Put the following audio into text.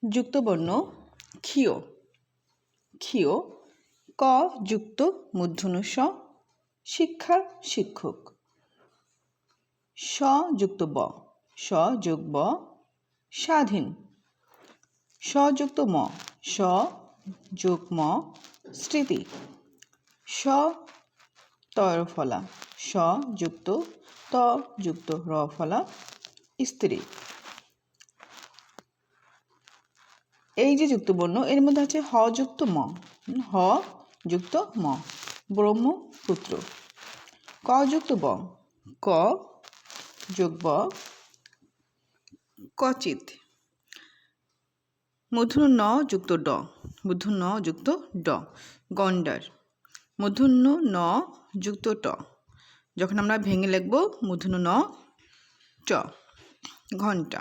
যুক্তবর্ণ ক্ষীয় ক্ষীয়। ক যুক্ত মূর্ধন্য ষ শিক্ষা শিক্ষক। স যুক্ত ব স যোগ ব স্বাধীন। স যুক্ত ম স যোগ ম স্মৃতি। স তর ফলা স যুক্ত ত যুক্ত র ফলা স্ত্রী। এই যে যুক্তবর্ণ এর মধ্যে আছে হ যুক্ত ম হ যুক্ত ম ব্রহ্মপুত্র। ক যুক্ত ব ক যোগ ব কচিত। মূর্ধন্য ন যুক্ত ড মূর্ধন্য ন যুক্ত ড গন্ডার। মূর্ধন্য ন যুক্ত ট যখন আমরা ভেঙে লিখব মূর্ধন্য ন চ ঘন্টা।